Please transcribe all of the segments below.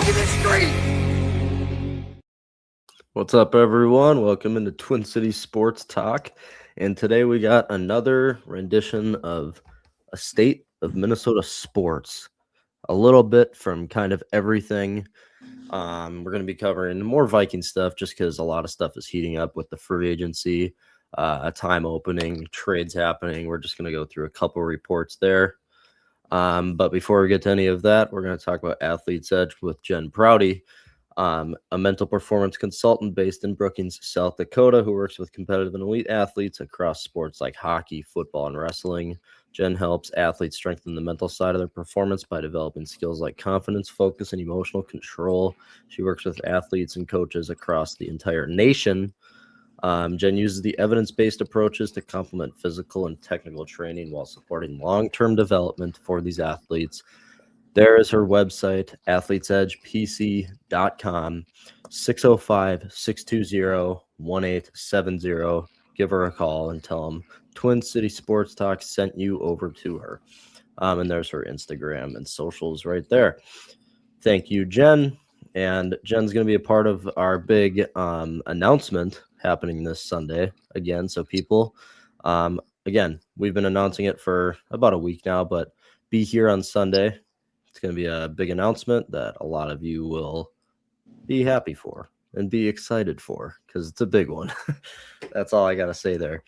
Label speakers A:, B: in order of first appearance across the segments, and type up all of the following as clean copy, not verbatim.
A: in the street.
B: What's up, everyone? Welcome into Twin City Sports Talk. And today we got another rendition of a state of Minnesota sports. A little bit from kind of everything. We're going to be covering more Viking stuff just because a lot of stuff is heating up with the free agency, a time opening, trades happening. We're just going to go through a couple reports there. But before we get to any of that, we're going to talk about Athletes Edge with Jen Prouty, a mental performance consultant based in Brookings, South Dakota, who works with competitive and elite athletes across sports like hockey, football, and wrestling. Jen helps athletes strengthen the mental side of their performance by developing skills like confidence, focus, and emotional control. She works with athletes and coaches across the entire nation. Jen uses the evidence-based approaches to complement physical and technical training while supporting long-term development for these athletes. There is her website, athletesedgepc.com, 605-620-1870. Give her a call and tell them Twin City Sports Talk sent you over to her. And there's her Instagram and socials right there. Thank you, Jen. And Jen's going to be a part of our big announcement happening this Sunday again. So people, again, we've been announcing it for about a week now, but be here on Sunday. It's going to be a big announcement that a lot of you will be happy for and be excited for because it's a big one. That's all I got to say there.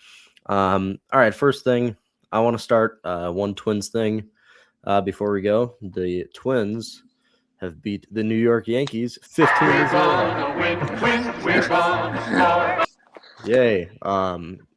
B: All right, first thing, I want to start one Twins thing before we go. The Twins have beat the New York Yankees 15-0. Yay.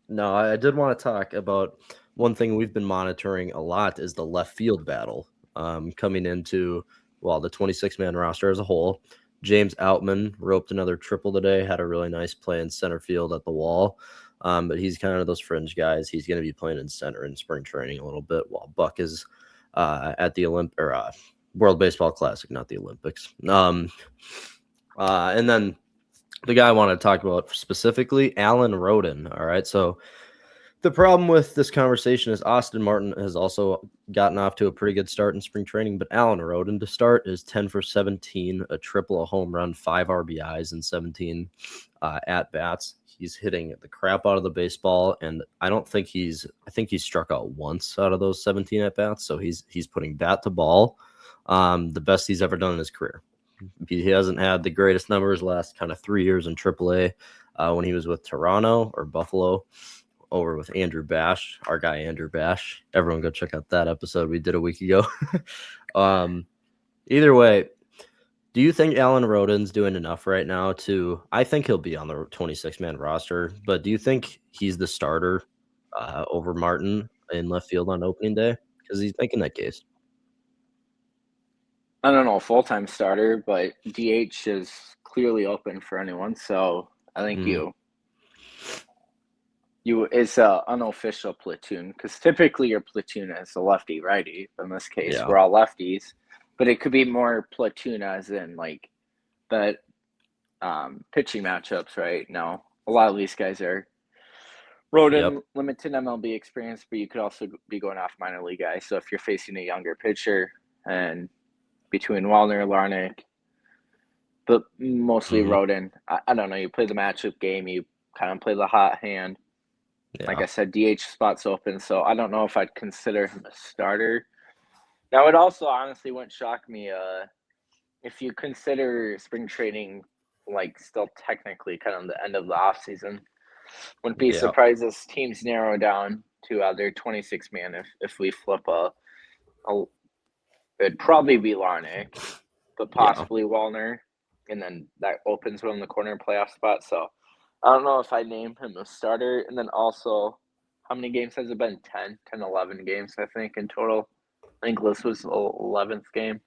B: No, I did want to talk about one thing we've been monitoring a lot is the left field battle coming into, the 26-man roster as a whole. James Outman roped another triple today, had a really nice play in center field at the wall. But he's kind of those fringe guys. He's going to be playing in center in spring training a little bit while Buck is at the World Baseball Classic, not the Olympics. And then the guy I want to talk about specifically, Alan Roden. All right. So the problem with this conversation is Austin Martin has also gotten off to a pretty good start in spring training, but Alan Roden to start is 10 for 17, a triple, a home run, 5 RBIs, and 17 at-bats. He's hitting the crap out of the baseball, and I think he's struck out once out of those 17 at-bats, so he's putting bat to ball, the best he's ever done in his career. He hasn't had the greatest numbers last kind of 3 years in AAA when he was with Toronto or Buffalo over with Andrew Bash, our guy Andrew Bash. Everyone go check out that episode we did a week ago. Either way, do you think Alan Roden's doing enough right now I think he'll be on the 26-man roster, but do you think he's the starter over Martin in left field on opening day? Because he's making that case.
C: I don't know, full-time starter, but DH is clearly open for anyone. So I think it's an unofficial platoon because typically your platoon is a lefty righty. In this case, we're all lefties, but it could be more platoon as in like the pitching matchups. Right now, a lot of these guys are Roden limited MLB experience, but you could also be going off minor league guys. So if you're facing a younger pitcher and between Wallner, Larnach, but mostly Roden, I don't know. You play the matchup game. You kind of play the hot hand. Yeah. Like I said, DH spot's open, so I don't know if I'd consider him a starter. Now, it also honestly wouldn't shock me if you consider spring training like still technically kind of the end of the offseason. Wouldn't be surprised as teams narrow down to their 26-man if we flip it'd probably be Larnach, but possibly Wallner, and then that opens one in the corner playoff spot. So I don't know if I name him a starter. And then also, how many games has it been? 10, 11 games, I think, in total. I think this was the 11th game.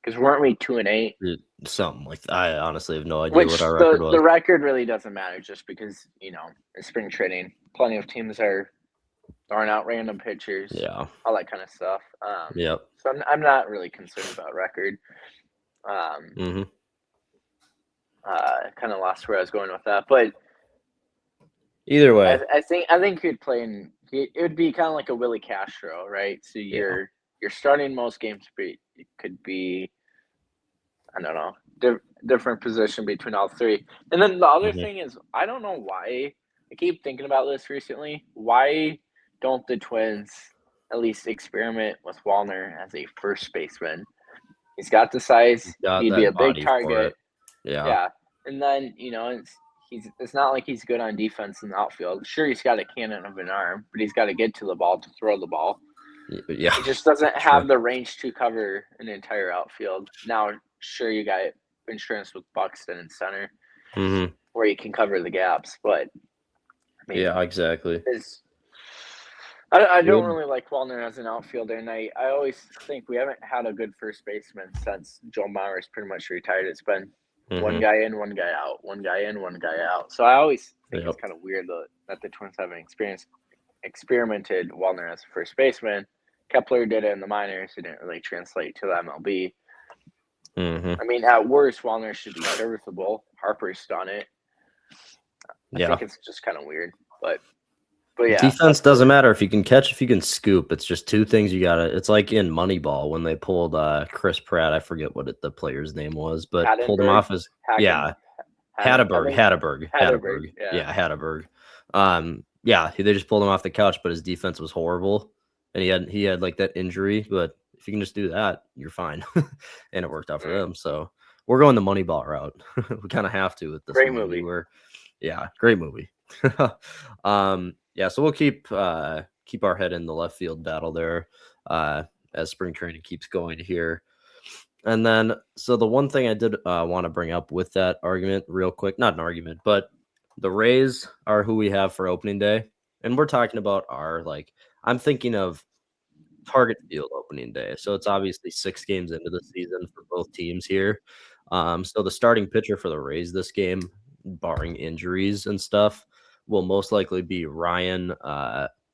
C: Because weren't we 2-8?
B: Something like that. I honestly have no idea what our record was.
C: The record really doesn't matter just because, in spring training, plenty of teams are throwing out random pitchers.
B: Yeah.
C: All that kind of stuff.
B: Yep.
C: So I'm not really concerned about record. Kind of lost where I was going with that. But
B: either way,
C: I think you'd play in. It would be kind of like a Willie Castro, right? So you're starting most games, but it could be, I don't know, different position between all three. And then the other
B: Mhm.
C: thing is, I don't know why. I keep thinking about this recently. Why don't the Twins at least experiment with Wallner as a first baseman? He's got the size.
B: Got
C: He'd be a
B: that
C: big
B: body for it.
C: target.
B: Yeah.
C: Yeah. And then, it's not like he's good on defense in the outfield. Sure, he's got a cannon of an arm, but he's got to get to the ball to throw the ball.
B: Yeah.
C: He just doesn't
B: True.
C: have the range to cover an entire outfield. Now, sure, you got insurance with Buxton in center
B: Mhm.
C: where you can cover the gaps, but I mean,
B: Yeah, exactly.
C: I don't really like Wallner as an outfielder, and I always think we haven't had a good first baseman since Joe Mauer's pretty much retired. It's been one
B: Mhm.
C: guy in, one guy out, one guy in, one guy out. So I always think it's
B: Yep.
C: kind of weird that the Twins haven't experimented Wallner as a first baseman. Kepler did it in the minors. It didn't really translate to the MLB.
B: Mhm.
C: I mean, at worst, Wallner should be serviceable. Harper's done it. I
B: Yeah.
C: think it's just kind of weird, but yeah.
B: Defense doesn't matter if you can catch, if you can scoop. It's just two things you gotta. It's like in Moneyball when they pulled Chris Pratt. I forget what the player's name was, but pulled him
C: Hattenberg?
B: off as Hatterberg. Yeah, Hatterberg. Yeah, they just pulled him off the couch, but his defense was horrible, and he had like that injury. But if you can just do that, you're fine, and it worked out for them. So we're going the Moneyball route. We kind of have to with this
C: Great movie.
B: Great movie. Yeah, so we'll keep our head in the left field battle there as spring training keeps going here. And then, so the one thing I did want to bring up with that argument real quick, not an argument, but the Rays are who we have for opening day. And we're talking about I'm thinking of Target Field opening day. So it's obviously 6 games into the season for both teams here. So the starting pitcher for the Rays this game, barring injuries and stuff, will most likely be Ryan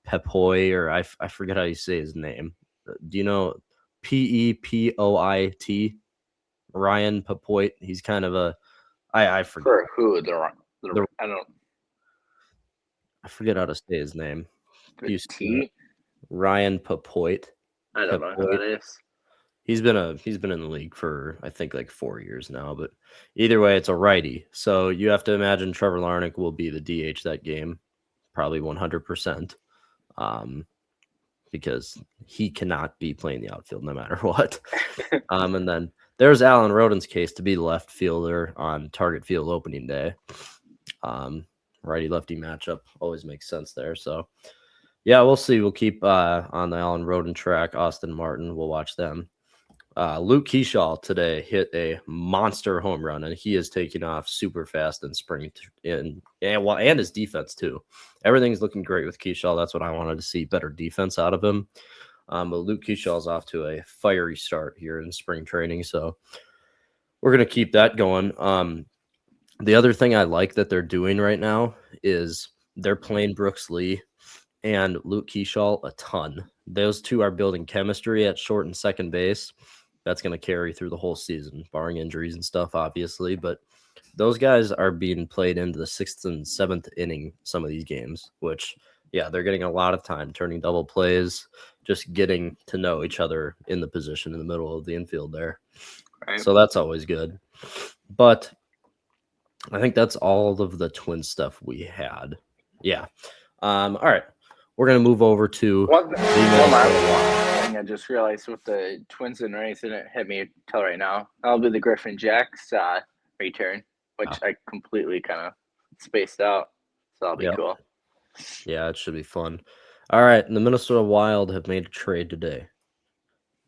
B: Pepoit, or I forget how you say his name. Do you know Pepoit? Ryan Pepoit. He's kind of I forget.
C: For who? I
B: forget how to say his name.
C: T?
B: Ryan Pepoit.
C: I don't know who that is.
B: He's been in the league for I think like 4 years now, but either way, it's a righty. So you have to imagine Trevor Larnach will be the DH that game, probably 100%, because he cannot be playing the outfield no matter what. And then there's Alan Rodin's case to be the left fielder on Target Field opening day. Righty lefty matchup always makes sense there. So yeah, we'll see. We'll keep on the Alan Rodin track. Austin Martin, we'll watch them. Luke Keyshaw today hit a monster home run, and he is taking off super fast in spring. And his defense too. Everything's looking great with Keyshaw. That's what I wanted to see, better defense out of him. But Luke Keyshaw's off to a fiery start here in spring training, so we're gonna keep that going. The other thing I like that they're doing right now is they're playing Brooks Lee and Luke Keyshaw a ton. Those two are building chemistry at short and second base. That's going to carry through the whole season, barring injuries and stuff, obviously. But those guys are being played into the 6th and 7th inning, some of these games, which, yeah, they're getting a lot of time, turning double plays, just getting to know each other in the position in the middle of the infield there. Right. So that's always good. But I think that's all of the Twin stuff we had. Yeah. All right. We're going to move over to
C: one thing I just realized with the Twins and Rays, and it hit me till right now. That'll be the Griffin Jacks return, which I completely kind of spaced out. So that'll be cool.
B: Yeah, it should be fun. All right. The Minnesota Wild have made a trade today.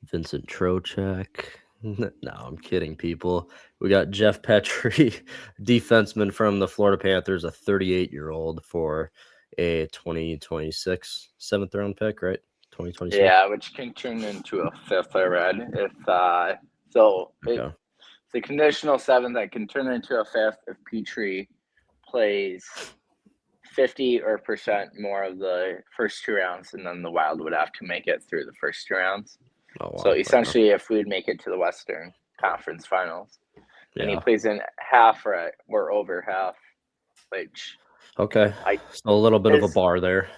B: Vincent Trocheck. No, I'm kidding, people. We got Jeff Petrie, defenseman from the Florida Panthers, a 38-year-old for a 2026 7th round pick, right? 2026.
C: Yeah, which can turn into a 5th. I read if it's a conditional 7th that can turn into a 5th if Petrie plays 50% more of the first 2 rounds, and then the Wild would have to make it through the first 2 rounds. Oh, wow. So essentially, if we'd make it to the Western Conference Finals, and he plays in half or over half, which
B: so a little bit of a bar there.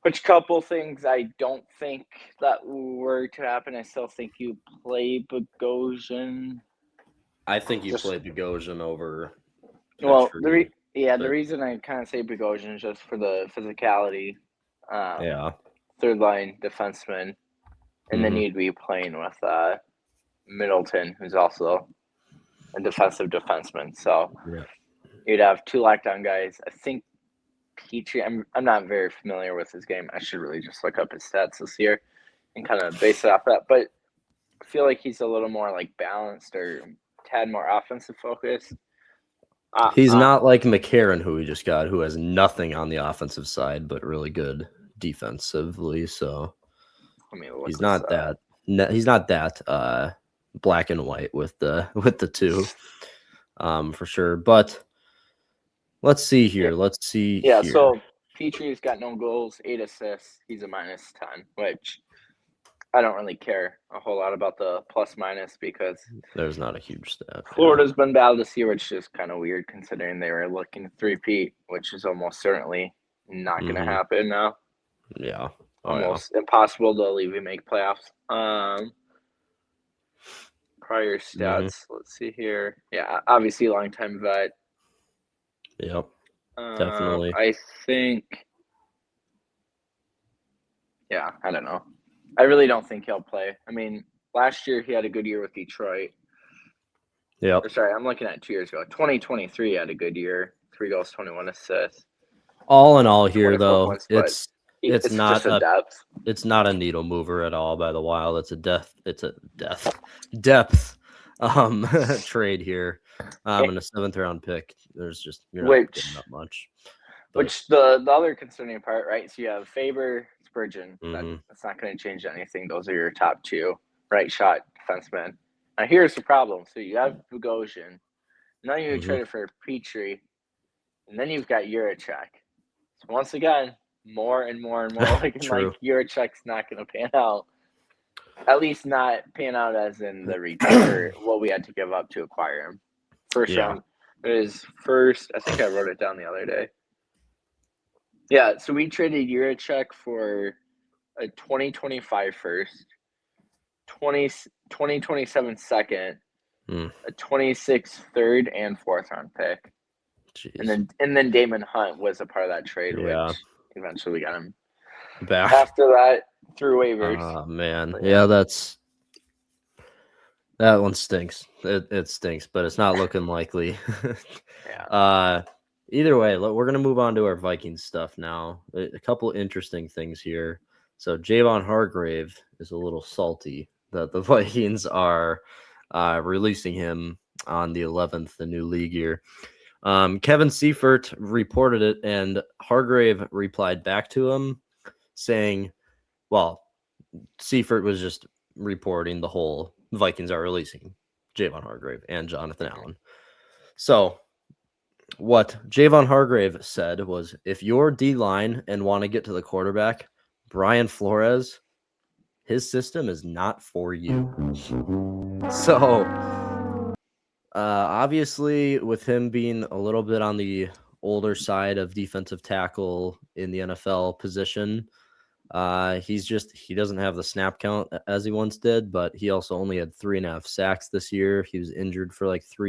C: Which couple things I don't think that were to happen. I still think you play Bogosian
B: I think you played Bogosian over.
C: Well, the reason I kind of say Bogosian is just for the physicality. Third line defenseman, and then you'd be playing with Middleton, who's also a defensive defenseman. So you'd have 2 lockdown guys. I think Petrie. I'm not very familiar with his game. I should really just look up his stats this year and kind of base it off that. But I feel like he's a little more like balanced or tad more offensive focused.
B: He's not like McCarron, who we just got, who has nothing on the offensive side but really good defensively. So he's not that. He's not that black and white with the two, for sure. But let's see here. Let's see.
C: Yeah.
B: Here.
C: So Petrie's got no goals, 8 assists. He's a -10, which I don't really care a whole lot about the plus-minus because
B: there's not a huge stat.
C: Florida's been bad this year, which is kind of weird considering they were looking to three-peat, which is almost certainly not going to happen now.
B: Yeah.
C: Almost impossible to even make playoffs. Prior stats, let's see here. Yeah, obviously long-time vet.
B: Yep, definitely.
C: I think, I don't know. I really don't think he'll play. I mean, last year he had a good year with Detroit.
B: Yeah.
C: Sorry, I'm looking at 2 years ago. 2023 had a good year. 3 goals, 21 assists.
B: All in all here, though,
C: points,
B: it's not
C: just a depth.
B: It's not a needle mover at all by the Wild. It's a depth trade here. In a 7th round pick, there's just you're not getting that much.
C: But, which the other concerning part, right? So you have Faber, Spurgeon. That's not going to change anything. Those are your top 2 right shot defensemen. Now here's the problem. So you have Bogosian. Now you traded for Petrie, and then you've got Juracek. So once again, more and more and more like Juracek's not going to pan out. At least not pan out as in the return for what we had to give up to acquire him. First round. His first, I think I wrote it down the other day. Yeah, so we traded Juracek for a 2025 first, 2027 second, a 26 third and 4th round pick.
B: Jeez.
C: And then Damon Hunt was a part of that trade, which eventually we got him
B: back.
C: After that, through waivers.
B: Oh man. Yeah, that one stinks. It stinks, but it's not looking likely. Either way, we're going to move on to our Vikings stuff now. A couple interesting things here. So Javon Hargrave is a little salty that the Vikings are releasing him on the 11th, the new league year. Kevin Seifert reported it, and Hargrave replied back to him saying, well, Seifert was just reporting the whole Vikings are releasing Javon Hargrave and Jonathan Allen. So what Javon Hargrave said was, if you're D-line and want to get to the quarterback, Brian Flores, his system is not for you. So obviously with him being a little bit on the older side of defensive tackle in the NFL position, he doesn't have the snap count as he once did, but he also only had 3.5 sacks this year. He was injured for like 4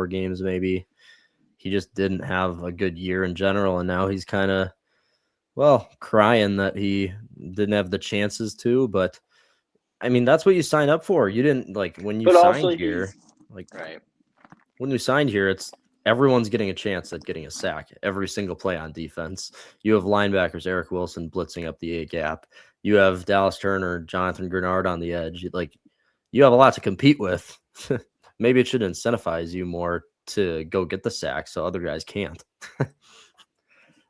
B: games maybe. He just didn't have a good year in general, and now he's kind of, crying that he didn't have the chances to. But I mean, that's what you signed up for. You didn't when you signed here, when you signed here, it's everyone's getting a chance at getting a sack every single play on defense. You have linebackers, Eric Wilson blitzing up the A gap. You have Dallas Turner, Jonathan Greenard on the edge. You have a lot to compete with. Maybe it should incentivize you more to go get the sack so other guys can't.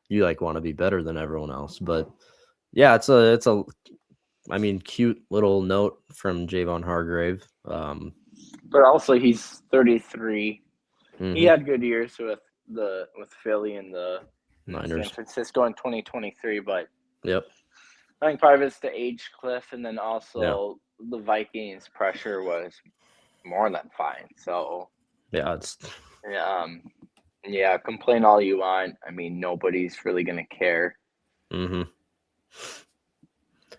B: You want to be better than everyone else. But yeah, it's a cute little note from Javon Hargrave.
C: But also he's 33. He had good years with Philly and the
B: Niners.
C: San Francisco in 2023, but
B: I
C: think part of it's the age cliff, and then also the Vikings pressure was more than fine. So complain all you want. I mean, nobody's really gonna care.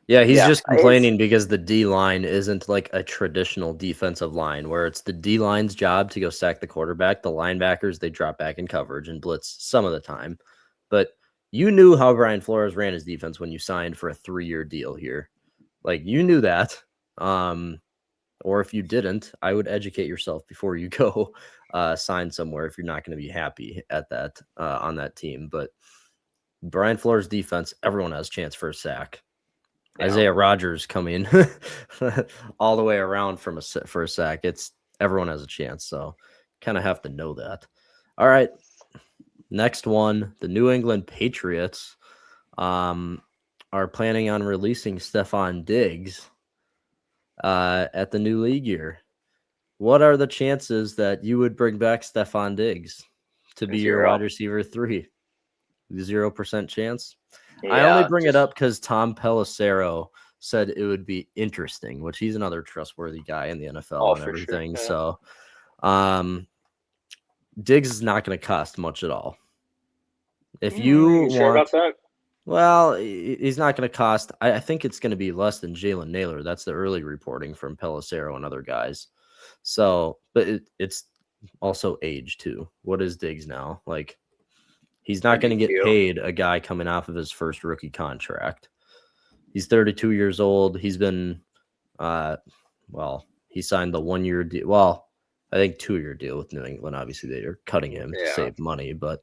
B: Yeah, he's just complaining because the D line isn't like a traditional defensive line where it's the D line's job to go sack the quarterback. The linebackers, they drop back in coverage and blitz some of the time. But you knew how Brian Flores ran his defense when you signed for a 3-year deal here. Like, you knew that. Or if you didn't, I would educate yourself before you go sign somewhere if you're not going to be happy at that on that team. But Brian Flores' defense, everyone has a chance for a sack. Yeah. Isaiah Rodgers coming all the way around for a sack. It's everyone has a chance, so kind of have to know that. All right, next one, the New England Patriots are planning on releasing Stephon Diggs at the new league year. What are the chances that you would bring back Stephon Diggs to be your wide receiver 3? 0% chance. Yeah, I only bring it up because Tom Pelissero said it would be interesting, which he's another trustworthy guy in the NFL and everything. Sure. Yeah. So, Diggs is not going to cost much at all. If you want,
C: sure about that?
B: Well, he's not going to cost. I think it's going to be less than Jalen Naylor. That's the early reporting from Pelissero and other guys. So, but it's also age too. What is Diggs now? Like, he's not going to get paid a guy coming off of his first rookie contract. He's 32 years old. He's been, he signed the 1-year deal. Well, I think 2-year deal with New England. Obviously, they are cutting him to save money, but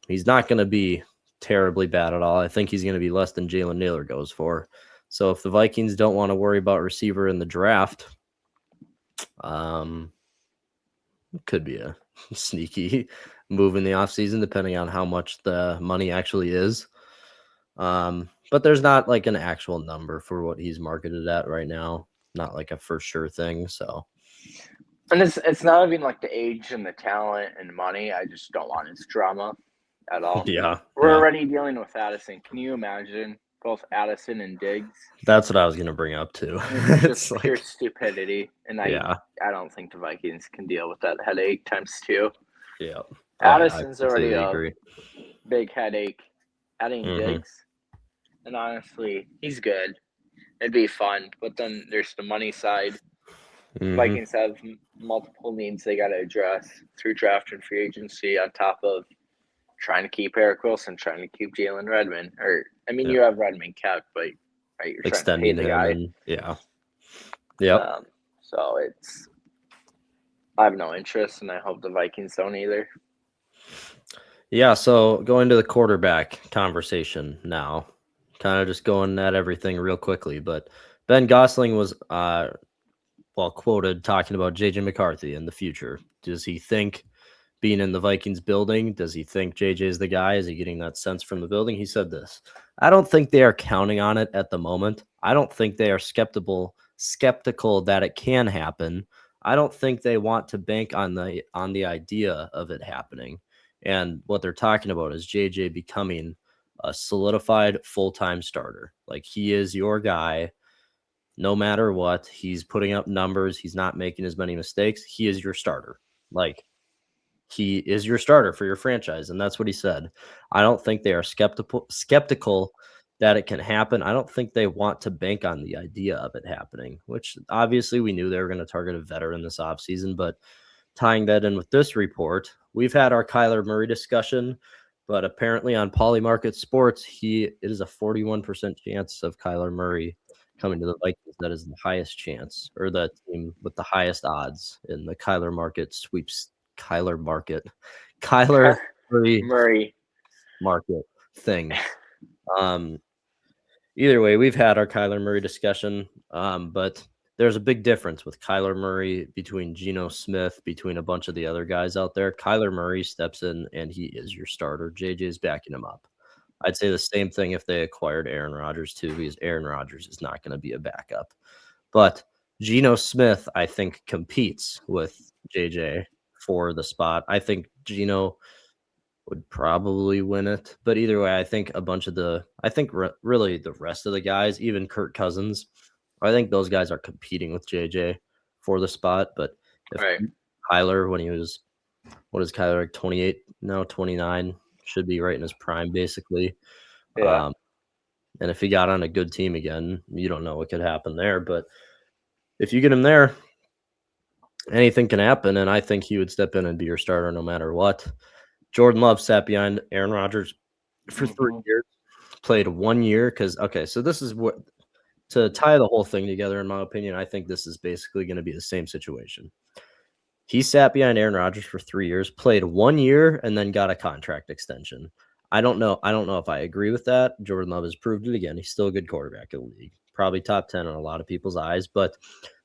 B: he's not going to be terribly bad at all. I think he's going to be less than Jalen Naylor goes for. So if the Vikings don't want to worry about receiver in the draft, it could be a sneaky move in the offseason, depending on how much the money actually is. But there's not like an actual number for what he's marketed at right now. Not like a for sure thing. So,
C: and it's not even like the age and the talent and money. I just don't want his drama at all.
B: Yeah,
C: we're already dealing with Addison. Can you imagine both Addison and Diggs?
B: That's what I was gonna bring up too.
C: It's just pure stupidity, and I don't think the Vikings can deal with that headache times 2.
B: Yeah,
C: Addison's already a big headache. Adding Diggs, and honestly, he's good. It'd be fun, but then there's the money side. Vikings have multiple needs they got to address through draft and free agency, on top of trying to keep Eric Wilson, trying to keep Jalen Redmond. You have Redmond kept, but you're
B: extending
C: trying to pay the
B: guy.
C: So I have no interest, and I hope the Vikings don't either.
B: Yeah, so going to the quarterback conversation now, kind of just going at everything real quickly, but Ben Gosling was quoted talking about JJ McCarthy in the future. Does he think being in the Vikings building, does he think JJ is the guy? Is he getting that sense from the building? He said this: I don't think they are counting on it at the moment. I don't think they are skeptical that it can happen. I don't think they want to bank on the idea of it happening. And what they're talking about is JJ becoming a solidified full-time starter. Like, he is your guy no matter what. He's putting up numbers. He's not making as many mistakes. He is your starter. Like, he is your starter for your franchise. And that's what he said. I don't think they are skeptical that it can happen. I don't think they want to bank on the idea of it happening, which obviously we knew they were going to target a veteran this offseason. But tying that in with this report, we've had our Kyler Murray discussion, but apparently on Polymarket Sports, it is a 41% chance of Kyler Murray coming to the Vikings. That is the highest chance, or the team with the highest odds in the Kyler Murray market thing. Either way, we've had our Kyler Murray discussion, but there's a big difference with Kyler Murray between Geno Smith, between a bunch of the other guys out there. Kyler Murray steps in and he is your starter. JJ is backing him up. I'd say the same thing if they acquired Aaron Rodgers too, because Aaron Rodgers is not going to be a backup. But Geno Smith, I think, competes with JJ for the spot. I think Geno would probably win it. But either way, I think really the rest of the guys, even Kirk Cousins, I think those guys are competing with JJ for the spot. But if Kyler, when he was, what is Kyler, like 28, now 29, should be right in his prime, basically.
C: Yeah.
B: And if he got on a good team again, you don't know what could happen there. But if you get him there, anything can happen. And I think he would step in and be your starter no matter what. Jordan Love sat behind Aaron Rodgers for 3 years, played 1 year. So this is what, to tie the whole thing together, in my opinion, I think this is basically going to be the same situation. He sat behind Aaron Rodgers for 3 years, played 1 year, and then got a contract extension. I don't know if I agree with that. Jordan Love has proved it again. He's still a good quarterback in the league, probably top 10 in a lot of people's eyes. But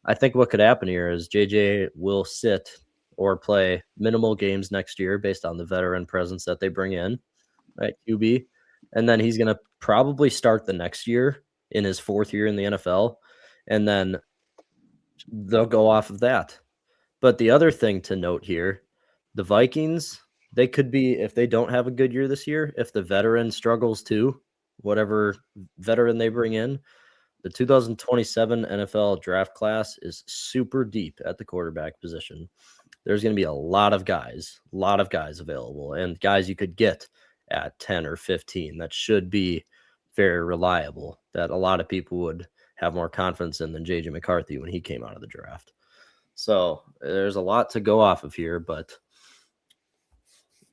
B: I think what could happen here is JJ will sit or play minimal games next year based on the veteran presence that they bring in at QB. And then he's going to probably start the next year in his 4th year in the NFL. And then they'll go off of that. But the other thing to note here, the Vikings, they could be, if they don't have a good year this year, if the veteran struggles too, whatever veteran they bring in, the 2027 NFL draft class is super deep at the quarterback position. There's going to be a lot of guys available, and guys you could get at 10 or 15 that should be very reliable, that a lot of people would have more confidence in than JJ McCarthy when he came out of the draft. So there's a lot to go off of here, but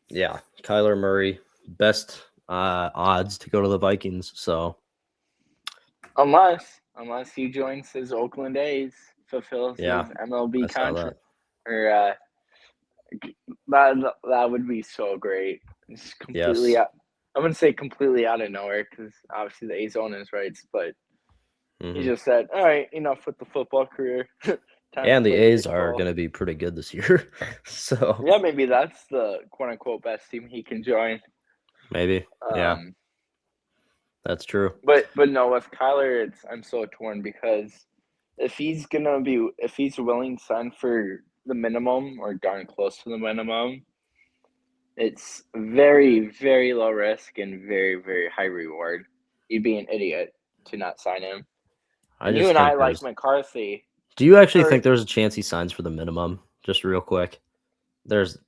B: yeah, Kyler Murray, best odds to go to the Vikings. So
C: unless he joins his Oakland A's, fulfills his MLB contract, or that would be so great. It's completely out, I wouldn't say completely out of nowhere, because obviously the A's own his rights, but he just said, all right, enough with the football career.
B: And the A's are going to be pretty good this year. So
C: yeah, maybe that's the quote-unquote best team he can join.
B: Maybe. That's true.
C: But no, with Kyler, I'm so torn, because if he's willing to sign for the minimum or darn close to the minimum, it's very, very low risk and very, very high reward. You'd be an idiot to not sign him. I like McCarthy.
B: Do you actually think there's a chance he signs for the minimum? Just real quick.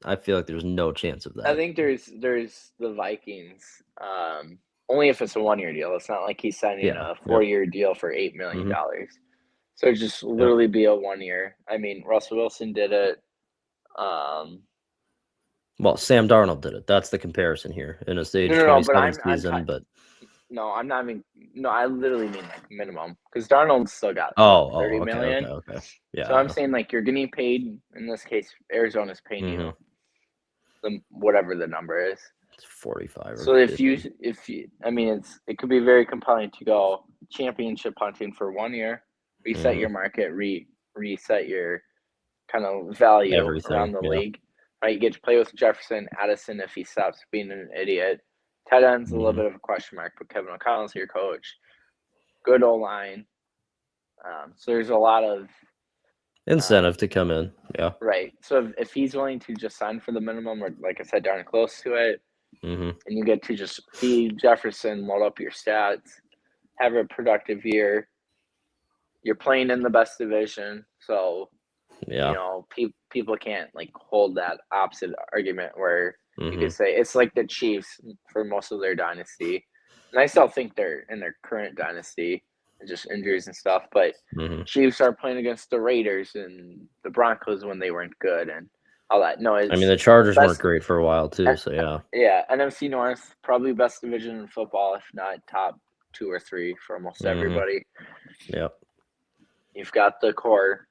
B: I feel like there's no chance of that.
C: I think there's the Vikings. Only if it's a 1 year deal. It's not like he's signing a 4-year deal for $8 million. So it'd just literally be a 1 year. I mean, Russell Wilson did it.
B: Well, Sam Darnold did it. That's the comparison here in a stage 27 season.
C: No, I'm not even. No, I literally mean like minimum, because Darnold still got $30 million.
B: Okay. Yeah.
C: So I'm saying, like, you're getting paid. In this case, Arizona's paying you whatever the number is.
B: It's 45.
C: So if you, I mean, it could be very compelling to go championship hunting for 1 year, reset your market, reset your kind of value around the league. Right, you get to play with Jefferson, Addison if he stops being an idiot. Tight end's a little bit of a question mark, but Kevin O'Connell's your coach. Good O-line. So there's a lot of
B: incentive to come in. Yeah.
C: Right. So if he's willing to just sign for the minimum, or like I said, darn close to it, and you get to just feed Jefferson, load up your stats, have a productive year. You're playing in the best division, so people can't like hold that opposite argument where you could say it's like the Chiefs for most of their dynasty, and I still think they're in their current dynasty, and just injuries and stuff. But Chiefs are playing against the Raiders and the Broncos when they weren't good and all that. No, I
B: mean the Chargers weren't great for a while too. So
C: NFC North, probably best division in football, if not top 2 or 3 for almost everybody.
B: Yep.
C: You've got the core.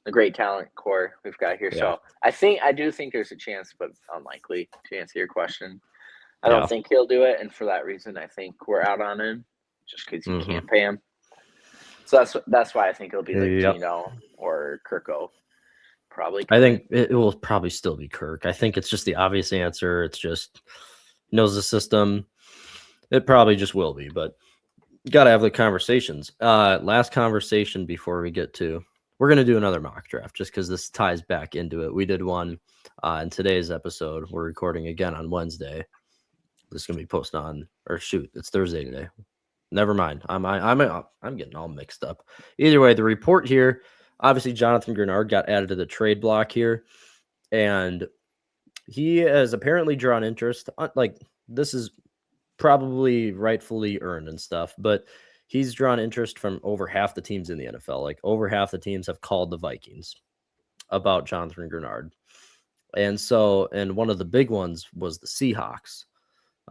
C: The great talent core we've got here. So I do think there's a chance, but unlikely, to answer your question. I don't think he'll do it, and for that reason, I think we're out on him, just because you can't pay him. So that's why I think it'll be like Gino or Kirko. Probably.
B: I think it will probably still be Kirk. I think it's just the obvious answer. It's just knows the system. It probably just will be, but you got to have the conversations. Last conversation before we get to. We're going to do another mock draft just because this ties back into it. We did one in today's episode. We're recording again on Wednesday. This is going to be posted it's Thursday today. Never mind. I'm getting all mixed up. Either way, the report here, obviously Jonathan Greenard got added to the trade block here, and he has apparently drawn interest. Like, this is probably rightfully earned and stuff, but he's drawn interest from over half the teams in the NFL. Like over half the teams have called the Vikings about Jonathan Greenard. And one of the big ones was the Seahawks.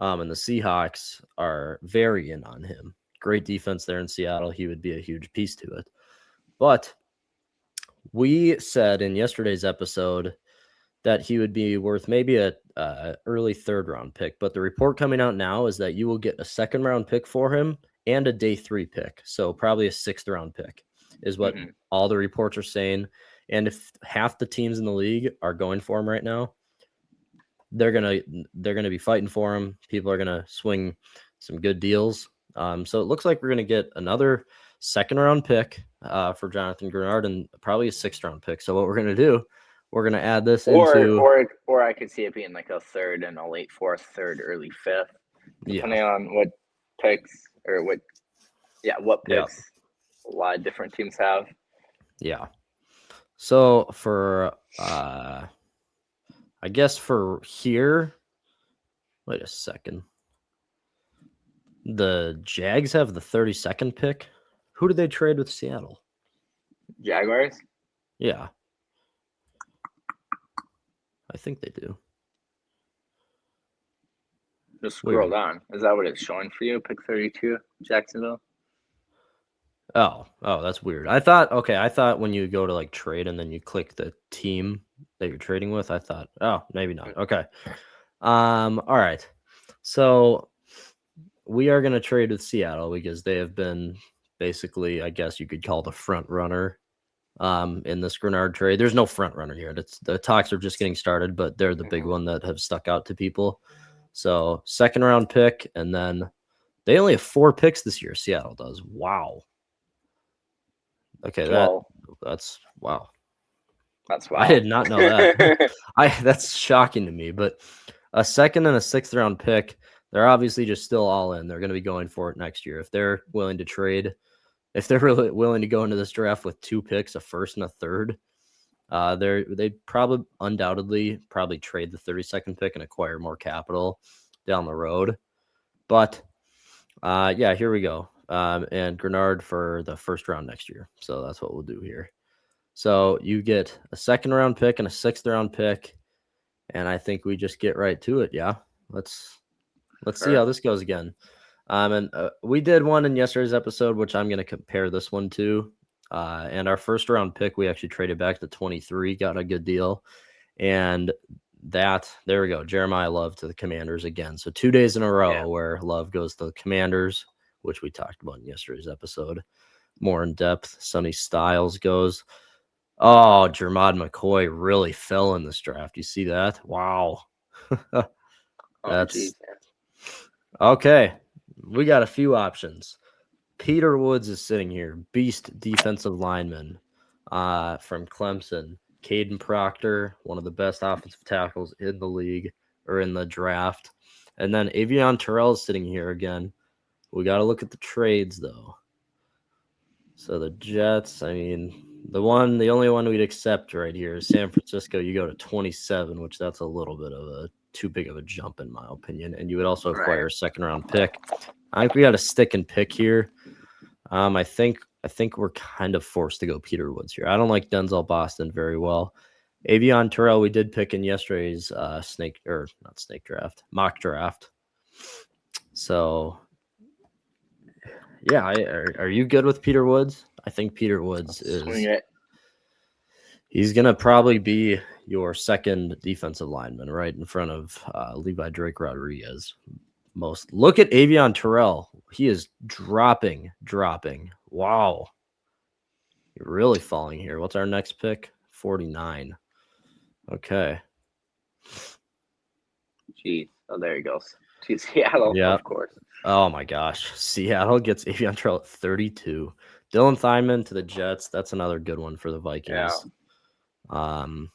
B: And the Seahawks are very in on him. Great defense there in Seattle. He would be a huge piece to it. But we said in yesterday's episode that he would be worth maybe a early 3rd round pick. But the report coming out now is that you will get a 2nd round pick for him and a day 3 pick. So probably a 6th round pick is what all the reports are saying. And if half the teams in the league are going for him right now, they're gonna be fighting for him. People are gonna swing some good deals. So it looks like we're gonna get another 2nd round pick for Jonathan Greenard and probably a 6th round pick. So what we're gonna do, we're gonna add this into,
C: or I could see it being like a 3rd and a late 4th, 3rd, early 5th, depending on what picks or what picks a lot of different teams have.
B: Yeah. So for I guess for here, wait a second. The Jags have the 32nd pick. Who did they trade with Seattle?
C: Jaguars?
B: Yeah. I think they do.
C: Just scroll down. Is that what it's showing for you? Pick 32, Jacksonville?
B: Oh, that's weird. I thought when you go to like trade and then you click the team that you're trading with, I thought, oh, maybe not. Okay. All right. So we are going to trade with Seattle because they have been basically, I guess you could call the front runner in this Greenard trade. There's no front runner here. The talks are just getting started, but they're the big one that have stuck out to people. So 2nd round pick, and then they only have 4 picks this year. Seattle does. Wow. Okay, that's wow.
C: That's wow.
B: I did not know that. That's shocking to me. But a 2nd and a 6th round pick, they're obviously just still all in. They're going to be going for it next year. If they're willing to trade, if they're really willing to go into this draft with 2 picks, a 1st and a 3rd, they'd probably undoubtedly trade the 32nd pick and acquire more capital down the road. But yeah, here we go. And Greenard for the 1st round next year. So that's what we'll do here. So you get a 2nd round pick and a 6th round pick. And I think we just get right to it. Yeah. Let's see how this goes again. And we did one in yesterday's episode, which I'm going to compare this one to. And our 1st round pick, we actually traded back to 23, got a good deal. And there we go. Jeremiah Love to the Commanders again. So 2 days in a row where Love goes to the Commanders, which we talked about in yesterday's episode. More in depth. Sonny Styles goes. Oh, Jermod McCoy really fell in this draft. You see that? Wow. That's okay. We got a few options. Peter Woods is sitting here. Beast defensive lineman from Clemson. Caden Proctor, one of the best offensive tackles in the league or in the draft. And then Avion Terrell is sitting here again. We got to look at the trades, though. So the Jets, I mean, the only one we'd accept right here is San Francisco. You go to 27, which that's a little bit of too big of a jump, in my opinion. And you would also acquire a 2nd round pick. I think we got to stick and pick here. I think we're kind of forced to go Peter Woods here. I don't like Denzel Boston very well. Avion Terrell, we did pick in yesterday's mock draft. So, yeah, are you good with Peter Woods? I think Peter Woods he's going to probably be your 2nd defensive lineman right in front of Levi Drake Rodriguez. Look at Avion Terrell. He is dropping. Wow. You're really falling here. What's our next pick? 49. Okay.
C: Jeez. Oh, there he goes. To Seattle, of course.
B: Oh, my gosh. Seattle gets Avion Terrell at 32. Dylan Thiemann to the Jets. That's another good one for the Vikings.
C: Yeah.
B: All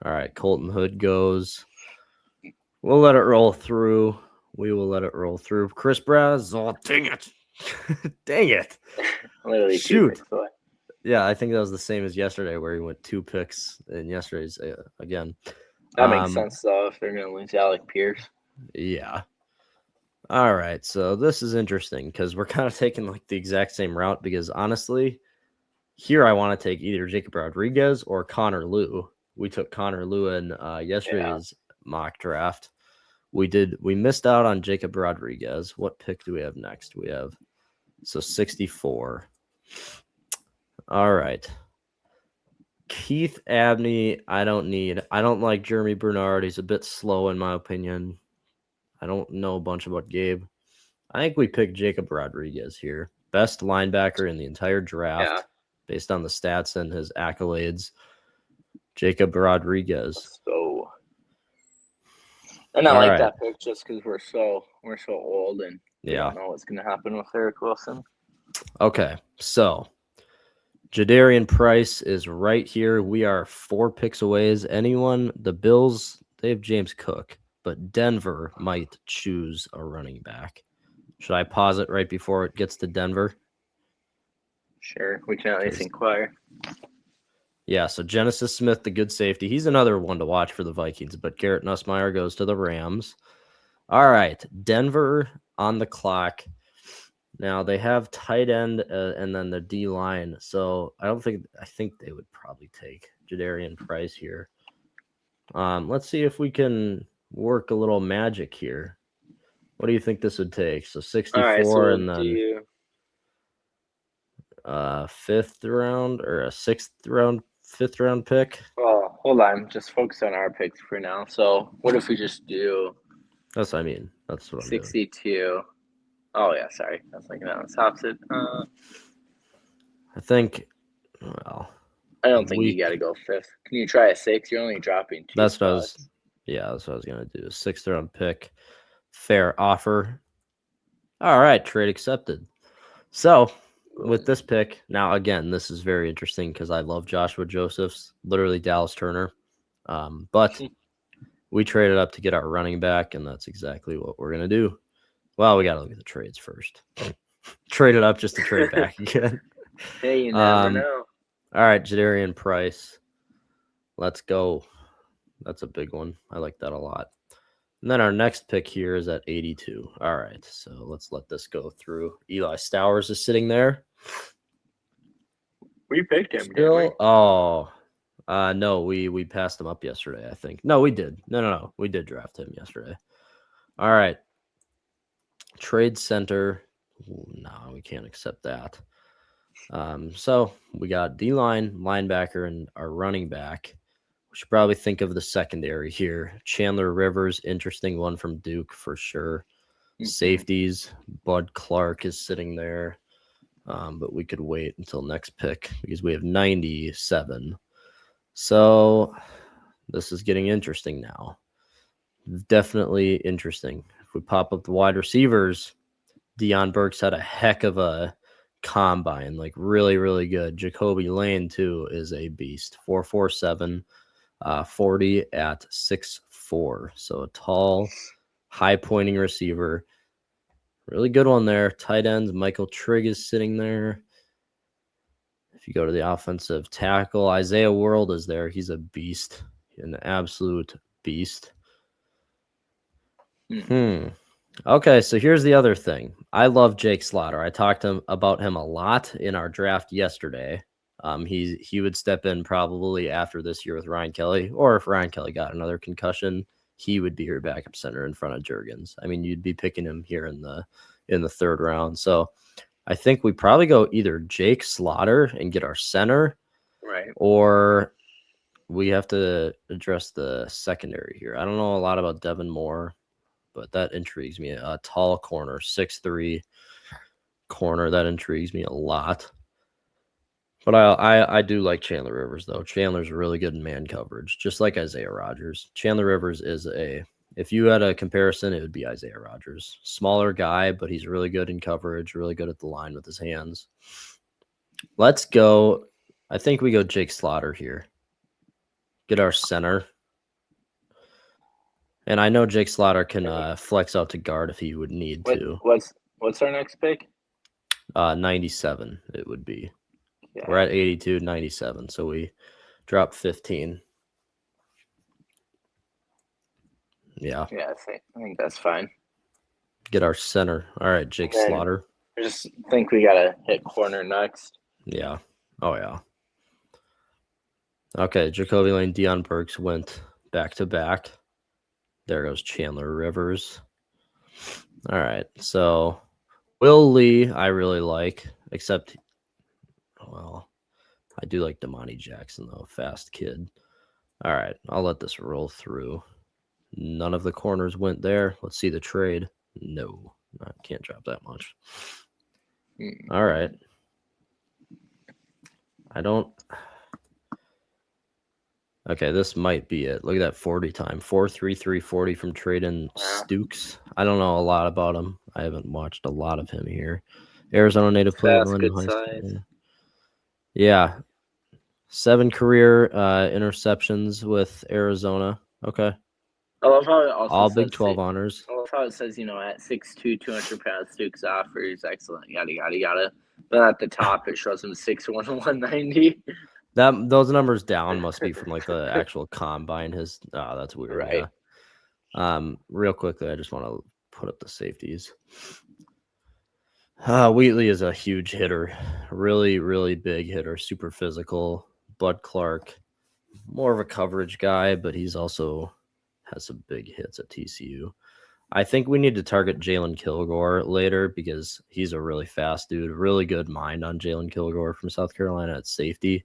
B: right. Colton Hood goes. We'll let it roll through. We will let it roll through. Chris Braz. Oh, dang it. Dang it.
C: Literally
B: shoot. Yeah, I think that was the same as yesterday where he went 2 picks in yesterday's again.
C: That makes sense, though, if they're going to lose Alec Pierce.
B: Yeah. All right, so this is interesting because we're kind of taking like the exact same route because honestly, here I want to take either Jacob Rodriguez or Connor Liu. We took Connor Liu in yesterday's mock draft. We missed out on Jacob Rodriguez. What pick do we have next? We have 64. All right. Keith Abney, I don't like Jeremy Bernard. He's a bit slow in my opinion. I don't know a bunch about Gabe. I think we picked Jacob Rodriguez here. Best linebacker in the entire draft based on the stats and his accolades. Jacob Rodriguez.
C: So, and I like that pick just because we're so old and we don't know what's going to happen with Eric Wilson.
B: Okay, so Jadarian Price is right here. We are 4 picks away. The Bills, they have James Cook, but Denver might choose a running back. Should I pause it right before it gets to Denver?
C: Sure, we can at least inquire.
B: Yeah, so Genesis Smith, the good safety. He's another one to watch for the Vikings, but Garrett Nussmeier goes to the Rams. All right, Denver on the clock. Now they have tight end and then the D line. So I think they would probably take Jadarian Price here. Let's see if we can work a little magic here. What do you think this would take? So 64
C: right,
B: and then 5th round or a 5th round pick.
C: Well, hold on. Just focus on our picks for now. So what if we just do?
B: That's what I mean. That's what
C: 62. Oh yeah, sorry. I was thinking that was opposite.
B: I think. Well,
C: I don't think you got to go 5th. Can you try a 6? You're only dropping 2.
B: That's what I was. Yeah, that's what I was gonna do. 6th round pick. Fair offer. All right, trade accepted. So with this pick, now again, this is very interesting because I love Joshua Josephs, literally Dallas Turner. But we traded up to get our running back, and that's exactly what we're gonna do. Well, we got to look at the trades first. Traded up just to trade back again.
C: Hey, you never know.
B: All right, Jadarian Price. Let's go. That's a big one. I like that a lot. And then our next pick here is at 82. All right, so let's let this go through. Eli Stowers is sitting there.
C: We picked him,
B: still?
C: Didn't we?
B: Oh, no, we passed him up yesterday, I think. No, we did. No. We did draft him yesterday. All right. Trade center. No, we can't accept that. So we got D-line, linebacker, and our running back. We should probably think of the secondary here. Chandler Rivers, interesting one from Duke for sure. Mm-hmm. Safeties, Bud Clark is sitting there. But we could wait until next pick because we have 97. So this is getting interesting now. Definitely interesting. If we pop up the wide receivers, Deion Burks had a heck of a combine, like really, really good. Jacoby Lane, too, is a beast. 4.47, 40 at 6'4". So a tall, high-pointing receiver. Really good one there. Tight ends, Michael Trigg is sitting there. If you go to the offensive tackle, Isaiah World is there. He's a beast, an absolute beast. Okay, so here's the other thing. I love Jake Slaughter. I talked about him a lot in our draft yesterday. He would step in probably after this year with Ryan Kelly, or if Ryan Kelly got another concussion, he would be your backup center in front of Juergens. I mean, you'd be picking him here in the 3rd round. So I think we probably go either Jake Slaughter and get our center,
C: right,
B: or we have to address the secondary here. I don't know a lot about Devin Moore, but that intrigues me. A tall corner, 6'3" corner, that intrigues me a lot. But I do like Chandler Rivers, though. Chandler's really good in man coverage, just like Isaiah Rodgers. Chandler Rivers is if you had a comparison, it would be Isaiah Rodgers. Smaller guy, but he's really good in coverage, really good at the line with his hands. Let's go. I think we go Jake Slaughter here. Get our center. And I know Jake Slaughter can flex out to guard if he would need to.
C: What's our next pick?
B: 97 it would be. Yeah. We're at 82, 97, so we dropped 15. Yeah.
C: Yeah, I think that's fine.
B: Get our center. All right, Jake Slaughter.
C: I just think we gotta hit corner next.
B: Yeah. Oh yeah. Okay, Jacoby Lane, Deion Burks went back to back. There goes Chandler Rivers. All right, so Will Lee, I really like, except, well, I do like Damani Jackson, though. Fast kid. All right, I'll let this roll through. None of the corners went there. Let's see the trade. No, I can't drop that much. All right. I don't. Okay, this might be it. Look at that 40 time. 4.3340 from Traden Stukes. I don't know a lot about him. I haven't watched a lot of him here. Arizona native player.
C: Good size.
B: Yeah. 7 career interceptions with Arizona. Okay.
C: I love how it also
B: all
C: says
B: Big 12 honors.
C: I love how it says, at 6'2", 200 pounds, Stukes offers excellent, yada, yada, yada. But at the top, it shows him 6'1", 190.
B: Those numbers down must be from like the actual combine. That's weird.
C: Right.
B: Yeah. Real quickly, I just want to put up the safeties. Wheatley is a huge hitter, really, really big hitter, super physical. Bud Clark, more of a coverage guy, but he's also has some big hits at TCU. I think we need to target Jalen Kilgore later because he's a really fast dude. Really good mind on Jalen Kilgore from South Carolina at safety.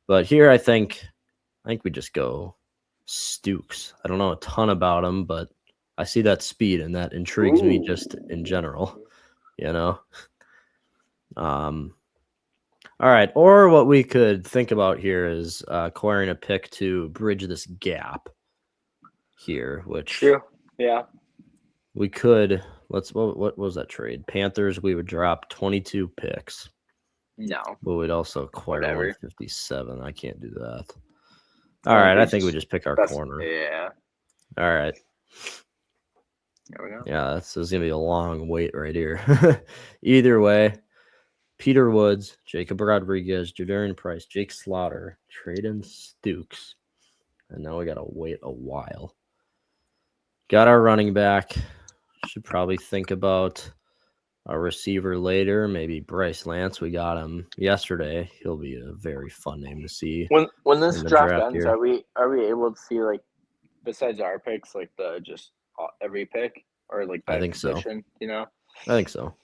B: But here, I think we just go Stukes. I don't know a ton about him, but I see that speed and that intrigues me just in general. All right. Or what we could think about here is acquiring a pick to bridge this gap here, which
C: true. Yeah.
B: We could. What was that trade? Panthers, we would drop 22 picks.
C: No.
B: But we'd also acquire 157. I can't do that. All right. I think we just pick our corner.
C: Yeah.
B: All right.
C: There we go.
B: Yeah, this is going to be a long wait right here. Either way, Peter Woods, Jacob Rodriguez, Jadarian Price, Jake Slaughter, Traden Stukes. And now we got to wait a while. Got our running back. Should probably think about a receiver later. Maybe Bryce Lance. We got him yesterday. He'll be a very fun name to see.
C: When this draft ends, are we able to see, like, besides our picks, like just every pick, or like by position,
B: I think so.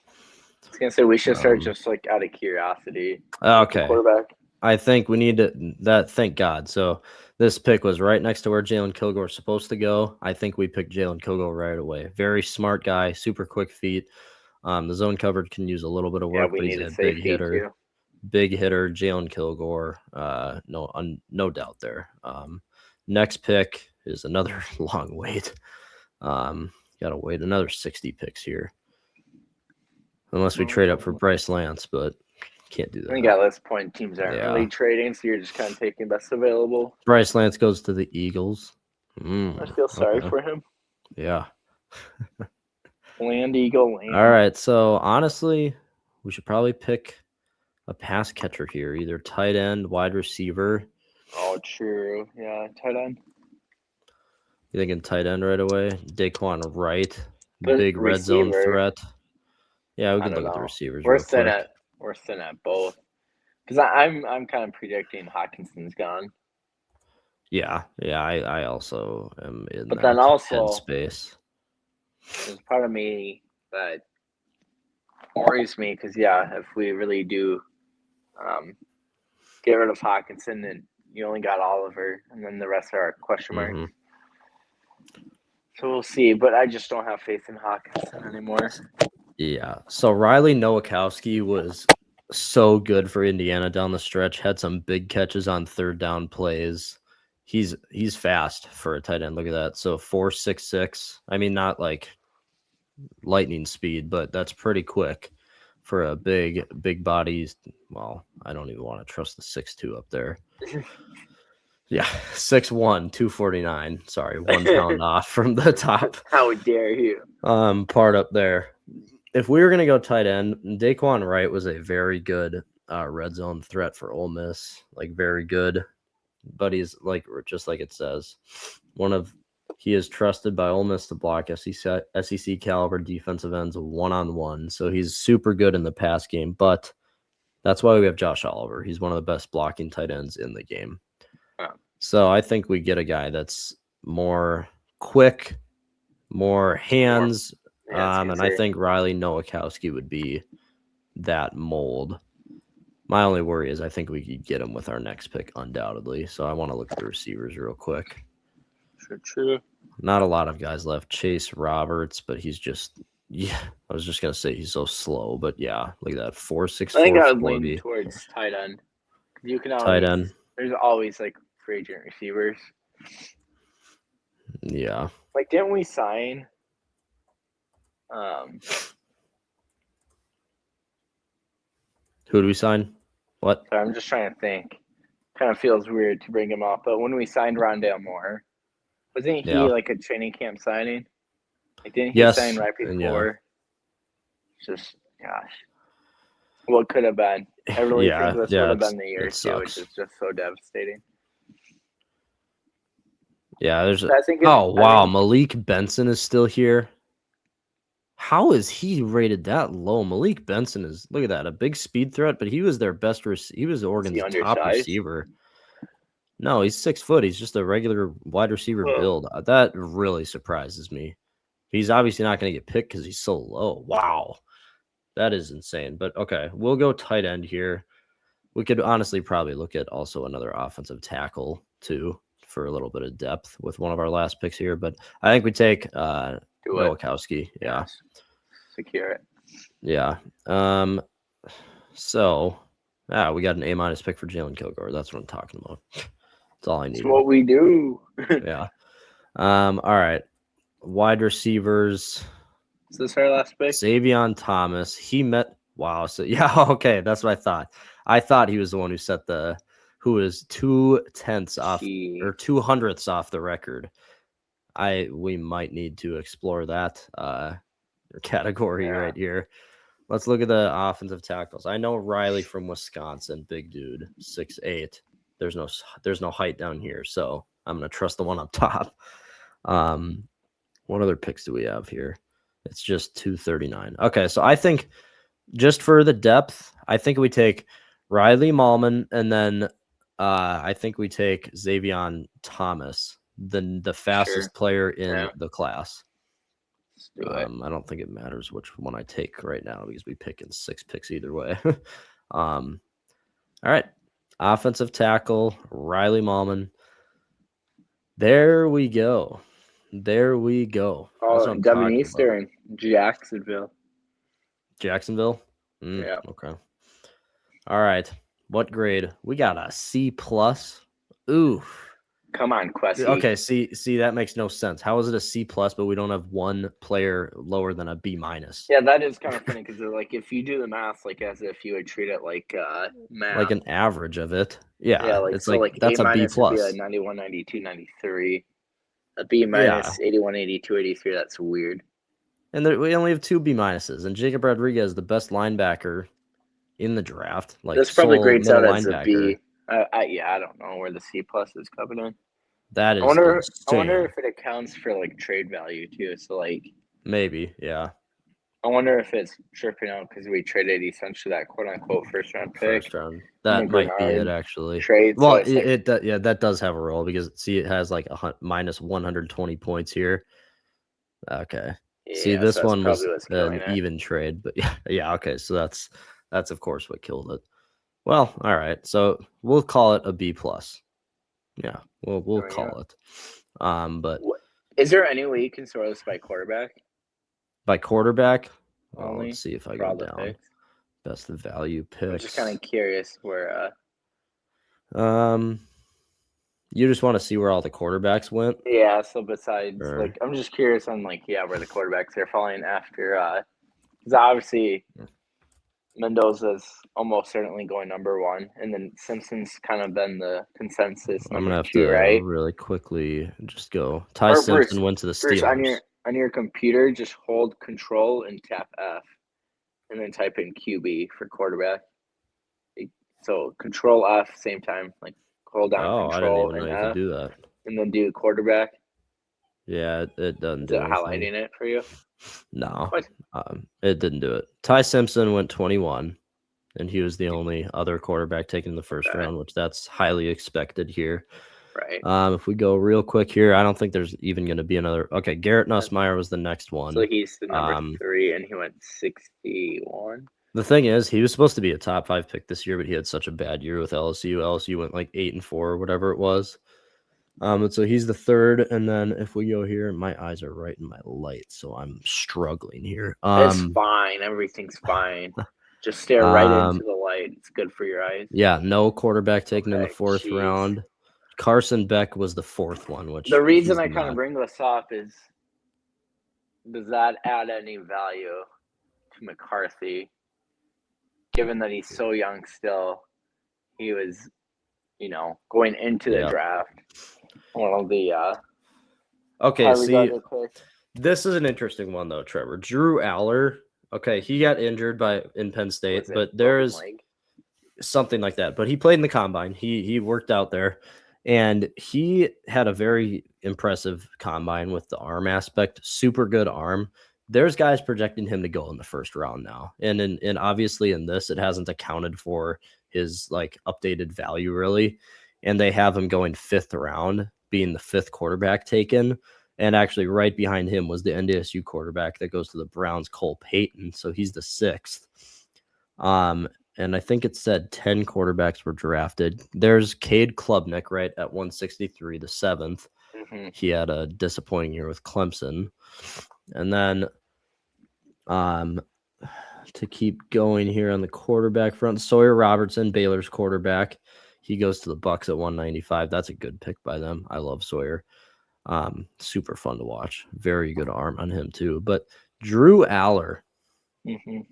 C: I was gonna say we should start just like out of curiosity.
B: Okay.
C: Quarterback.
B: I think we need that. Thank God. So this pick was right next to where Jalen Kilgore is supposed to go. I think we picked Jalen Kilgore right away. Very smart guy, super quick feet. The zone coverage can use a little bit of work, but he's a big hitter.
C: Too.
B: Big hitter, Jalen Kilgore. No doubt there. Next pick is another long wait. Got to wait another 60 picks here. Unless we trade up for Bryce Lance, but can't do that.
C: I think at this point, teams aren't really trading, so you're just kind of taking best available.
B: Bryce Lance goes to the Eagles.
C: I feel sorry for him.
B: Yeah.
C: Land Eagle. Land.
B: All right, so honestly, we should probably pick a pass catcher here, either tight end, wide receiver.
C: Oh, true. Yeah, tight end.
B: You thinking tight end right away? Daquan Wright, big red zone threat. Yeah, we can look at the receivers.
C: We're thin at both. Because I'm kind of predicting Hawkinson's gone.
B: Yeah. I also am in
C: but
B: that
C: then also
B: headspace.
C: There's part of me that worries me because if we really do get rid of Hawkinson, then you only got Oliver, and then the rest are question marks. Mm-hmm. So we'll see, but I just don't have faith in Hawkinson anymore.
B: Yeah. So Riley Nowakowski was so good for Indiana down the stretch. Had some big catches on third down plays. He's fast for a tight end. Look at that. So 4.66. I mean, not like lightning speed, but that's pretty quick for a big body. Well, I don't even want to trust the 6'2" up there. Yeah, 6'1", 249. Sorry, 1 pound off from the top.
C: How dare you?
B: Part up there. If we were going to go tight end, Daquan Wright was a very good red zone threat for Ole Miss. Like, very good. But he's, like, just like it says, one of He is trusted by Ole Miss to block SEC caliber defensive ends one-on-one. So he's super good in the pass game, but that's why we have Josh Oliver. He's one of the best blocking tight ends in the game. So I think we get a guy that's more quick, more hands, and I think Riley Nowakowski would be that mold. My only worry is I think we could get him with our next pick undoubtedly. So I want to look at the receivers real quick.
C: True.
B: Not a lot of guys left. Chase Roberts, but he's just I was just gonna say he's so slow, but yeah, look at that 4.64.
C: I think I would lean towards tight end. You can always,
B: tight end.
C: There's always like free agent receivers.
B: Yeah.
C: Like, didn't we sign?
B: Who do we sign? What?
C: Sorry, I'm just trying to think. Kind of feels weird to bring him up, but when we signed Rondale Moore, wasn't he like a training camp signing? Like, didn't he sign right before? Just, gosh, what could have been? I really think this would have been the year too, which is just so devastating.
B: Yeah, Malik Benson is still here. How is he rated that low? Malik Benson is, look at that, a big speed threat, but he was their best he was Oregon's top receiver. No, he's 6 foot. He's just a regular wide receiver build. That really surprises me. He's obviously not going to get picked because he's so low. Wow. That is insane. But okay, we'll go tight end here. We could honestly probably look at also another offensive tackle too for a little bit of depth with one of our last picks here. But I think we take Nowakowski. Yeah.
C: Secure it.
B: Yeah. So we got an A- pick for Jalen Kilgore. That's what I'm talking about. That's all I need.
C: That's what we do.
B: Yeah. All right. Wide receivers.
C: Is this our last pick?
B: Xavion Thomas. Wow. So yeah, okay. That's what I thought. I thought he was the one who set who was 2/10 off or 200ths off the record. We might need to explore that category right here. Let's look at the offensive tackles. I know Riley from Wisconsin, big dude, 6'8". There's no height down here, so I'm gonna trust the one up top. What other picks do we have here? It's just 239. Okay, so I think just for the depth, I think we take Riley Mahlman, and then I think we take Xavion Thomas, the fastest player in the class. I don't think it matters which one I take right now because we pick in 6 picks either way. All right. Offensive tackle, Riley Mahlman. There we go.
C: Oh, Devin Eastern, Jacksonville.
B: Jacksonville?
C: Yeah.
B: Okay. All right. What grade? We got a C+. Ooh.
C: Come on, Questy.
B: Okay, see, that makes no sense. How is it a C+, but we don't have one player lower than a B-?
C: Yeah, that is kind of funny because like if you do the math, like as if you would treat it like math,
B: like an average of it. Yeah,
C: like,
B: it's
C: so
B: like that's a B+.
C: Would be like 91, 92, 93. A B-, 81, 82, 83. That's weird.
B: And we only have 2 B-, and Jacob Rodriguez, the best linebacker in the draft. Like
C: this probably grades out as a B. I don't know where the C+ is coming in.
B: That is.
C: I wonder if it accounts for like trade value too. So like
B: maybe, yeah.
C: I wonder if it's tripping out because we traded essentially that quote unquote first round pick.
B: First round. That might be it actually.
C: Trade.
B: Well, that does have a role because it has like minus 120 points here. Okay. Yeah, see, this one was an even trade, but yeah. Okay, so that's of course what killed it. Well, all right. So we'll call it a B+. Yeah, we'll call it. But
C: is there any way you can sort this by quarterback?
B: By quarterback? Let's see if I go down.
C: Picks.
B: Best value picks.
C: I'm just kind of curious where.
B: You just want to see where all the quarterbacks went?
C: Yeah. So besides, like, I'm just curious on where the quarterbacks are falling after. Because obviously, Mendoza's almost certainly going number 1, and then Simpson's kind of been the consensus
B: I'm gonna have
C: 2,
B: to
C: right?
B: Really quickly just go. Ty Simpson went to the Steelers.
C: Bruce, on your computer, just hold Control and tap F, and then type in QB for quarterback. So Control F, same time, like hold down Control
B: I didn't even know you could do that.
C: and then do quarterback.
B: Yeah, it doesn't
C: Is
B: do
C: it
B: anything.
C: highlighting it for you?
B: No,
C: What?
B: it didn't do it. Ty Simpson went 21, and he was the only other quarterback taken in the first round, which that's highly expected here.
C: Right.
B: If we go real quick here, I don't think there's even going to be another. Okay, Garrett Nussmeier was the next one.
C: So he's the number 3, and he went 61.
B: The thing is, he was supposed to be a top 5 pick this year, but he had such a bad year with LSU. LSU went like 8-4 or whatever it was. And so he's the third. And then if we go here, my eyes are right in my light, so I'm struggling here.
C: It's fine. Everything's fine. Just stare right into the light. It's good for your eyes.
B: Yeah, no quarterback taken in the 4th round. Carson Beck was the 4th one. Which
C: the reason I kind of bring this up is, does that add any value to McCarthy? Given that he's so young still, he was, going into the draft, one of the
B: okay. See, this is an interesting one though, Trevor. Drew Aller. Okay, he got injured in Penn State, but there's something like that. But he played in the combine. He worked out there, and he had a very impressive combine with the arm aspect. Super good arm. There's guys projecting him to go in the 1st round now. And obviously in this, it hasn't accounted for his like updated value really. And they have him going 5th round, being the 5th quarterback taken. And actually right behind him was the NDSU quarterback that goes to the Browns, Cole Payton. So he's the 6th. And I think it said 10 quarterbacks were drafted. There's Cade Klubnik right at 163, the 7th. Mm-hmm. He had a disappointing year with Clemson. And then to keep going here on the quarterback front, Sawyer Robertson, Baylor's quarterback. He goes to the Bucks at 195. That's a good pick by them. I love Sawyer. Super fun to watch. Very good arm on him too. But Drew Aller, and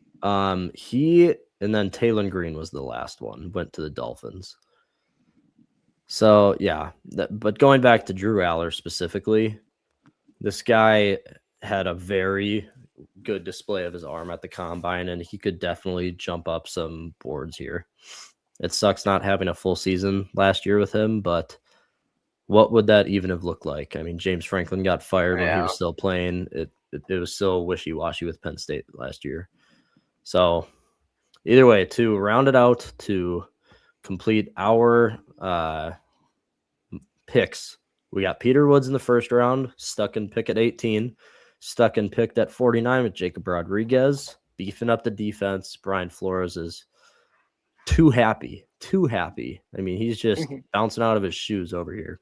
B: then Taylor Green was the last one. Went to the Dolphins. So yeah, but going back to Drew Aller specifically, this guy had a very good display of his arm at the combine, and he could definitely jump up some boards here. It sucks not having a full season last year with him, but what would that even have looked like? I mean, James Franklin got fired when he was still playing. It was still wishy-washy with Penn State last year. So either way, to round it out, to complete our picks, we got Peter Woods in the 1st round, stuck in pick at 18, stuck in picked at 49 with Jacob Rodriguez, beefing up the defense. Brian Flores is too happy. I mean, he's just bouncing out of his shoes over here.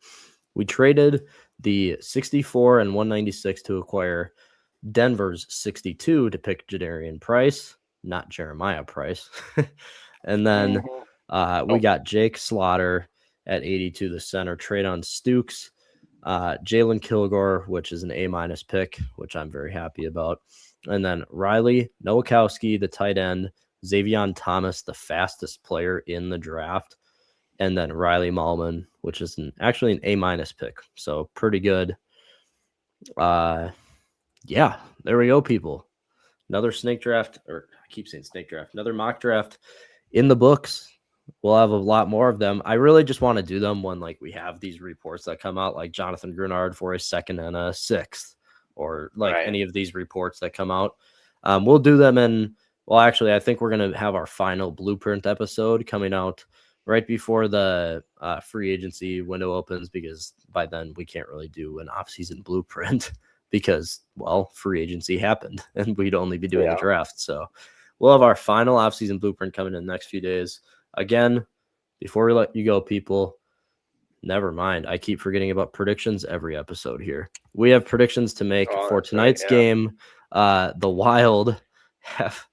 B: We traded the 64 and 196 to acquire Denver's 62 to pick Jadarian Price, not Jeremiah Price. And then we got Jake Slaughter at 82, the center, trade on Stukes, Jalen Kilgore, which is an A- pick, which I'm very happy about. And then Riley Nowakowski, the tight end, Xavier Thomas, the fastest player in the draft, and then Riley Malman, which is actually an A- pick. So pretty good. Yeah, there we go, people. Another snake draft, or I keep saying snake draft, another mock draft in the books. We'll have a lot more of them. I really just want to do them when like we have these reports that come out, like Jonathan Greenard for a 2nd and a 6th, or like any of these reports that come out. We'll do them in. Well, actually, I think we're going to have our final blueprint episode coming out right before the free agency window opens, because by then we can't really do an off-season blueprint because, well, free agency happened and we'd only be doing the draft. So we'll have our final off-season blueprint coming in the next few days. Again, before we let you go, people, never mind. I keep forgetting about predictions every episode here. We have predictions to make for tonight's game. The Wild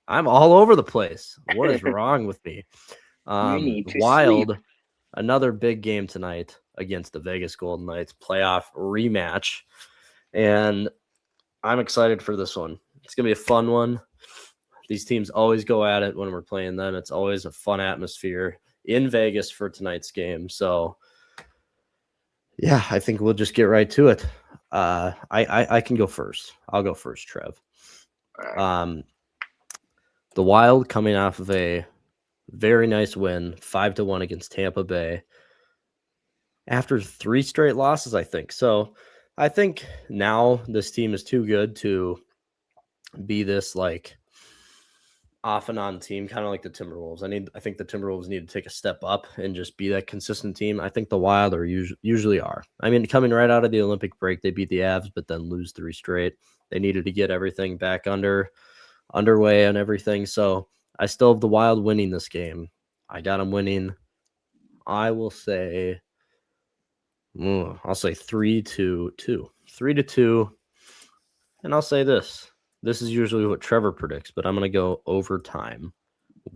B: I'm all over the place. What is wrong with me? Wild, sleep. Another big game tonight against the Vegas Golden Knights, playoff rematch. And I'm excited for this one. It's going to be a fun one. These teams always go at it when we're playing them. It's always a fun atmosphere in Vegas for tonight's game. So, yeah, I think we'll just get right to it. I can go first. I'll go first, Trev. The Wild coming off of a very nice win, 5-1 against Tampa Bay after 3 straight losses, I think. So I think now this team is too good to be this like off and on team, kind of like the Timberwolves. I think the Timberwolves need to take a step up and just be that consistent team. I think the Wild are usually are. I mean, coming right out of the Olympic break, they beat the Avs, but then lose 3 straight. They needed to get everything back underway and everything. So I still have the Wild winning this game. I got them winning. I will say, I'll say 3-2. 3-2. And I'll say this. This is usually what Trevor predicts, but I'm going to go overtime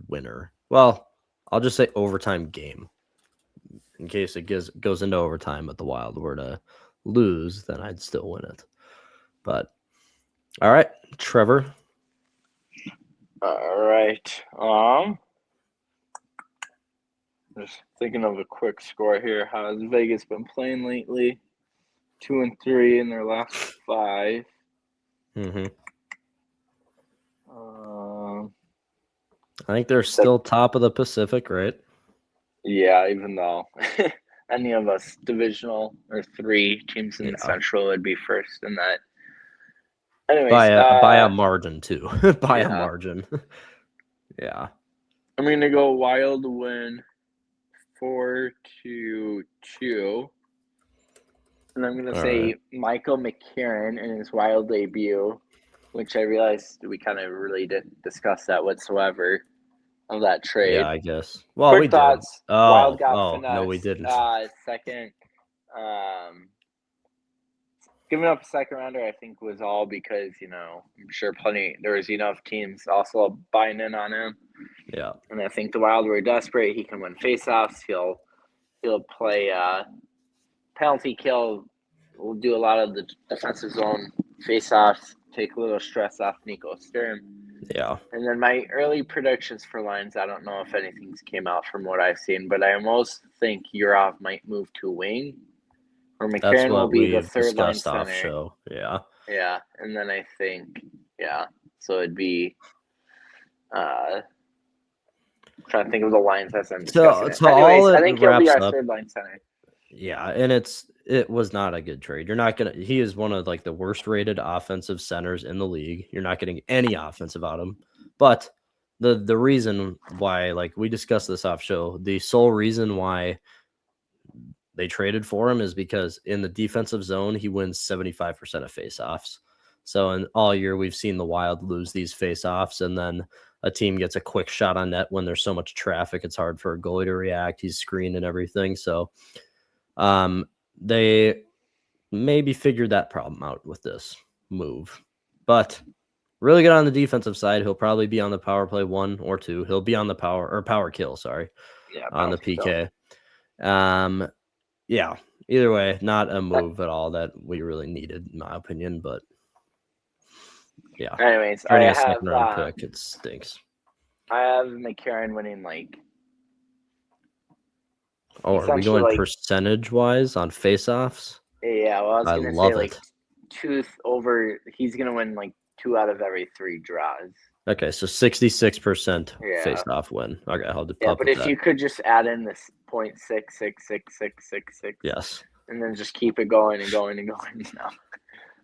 B: winner. Well, I'll just say overtime game in case it goes into overtime, but the Wild were to lose, then I'd still win it. But all right, Trevor.
C: All right. Just thinking of a quick score here. How has Vegas been playing lately? 2-3 in their last 5.
B: Mm-hmm. I think they're still top of the Pacific, right?
C: Yeah, even though any of us divisional or 3 teams in the Central would be first in that. Anyways,
B: by a margin too. A margin. Yeah.
C: I'm gonna go Wild win 4-2, and I'm gonna say Michael McCarron in his Wild debut, which I realized we kind of really didn't discuss that whatsoever of that trade.
B: Yeah, I guess. Well,
C: quick
B: we
C: thoughts.
B: did.
C: Wild got finessed.
B: No, we didn't.
C: Second, giving up a second rounder, I think, was all because I'm sure there was enough teams also buying in on him.
B: Yeah,
C: and I think the Wild were desperate. He can win faceoffs. He'll play penalty kill. We'll do a lot of the defensive zone faceoffs. Take a little stress off Nico Sturm.
B: Yeah.
C: And then my early predictions for lines, I don't know if anything's came out from what I've seen, but I almost think Urov might move to wing, or McCarron will be the third line center.
B: Off show. Yeah.
C: Yeah, and then I think so it'd be trying to think of the lines as I'm discussing. Anyways, I think he'll be our third line center.
B: Yeah, and it was not a good trade. He is one of like the worst rated offensive centers in the league. You're not getting any offensive out of him. But the reason why, like we discussed this off show, the sole reason why they traded for him is because in the defensive zone, he wins 75% of faceoffs. So in all year, we've seen the Wild lose these faceoffs, and then a team gets a quick shot on net when there's so much traffic. It's hard for a goalie to react. He's screened and everything. So they maybe figured that problem out with this move. But really good on the defensive side. He'll probably be on the power play 1 or 2. He'll be on the power kill, on the PK. Yeah, either way, not a move at all that we really needed, in my opinion. But yeah.
C: Anyways,
B: I have a second round pick. It stinks.
C: I have McCarron winning like.
B: Oh, are we going percentage wise on faceoffs?
C: Yeah, well, I was gonna say like he's gonna win like 2 out of every 3 draws.
B: Okay, so 66% face-off win. Okay, I'll do.
C: Yeah, but if you could just add in this 0.6666666.
B: Yes.
C: And then just keep it going and going and going.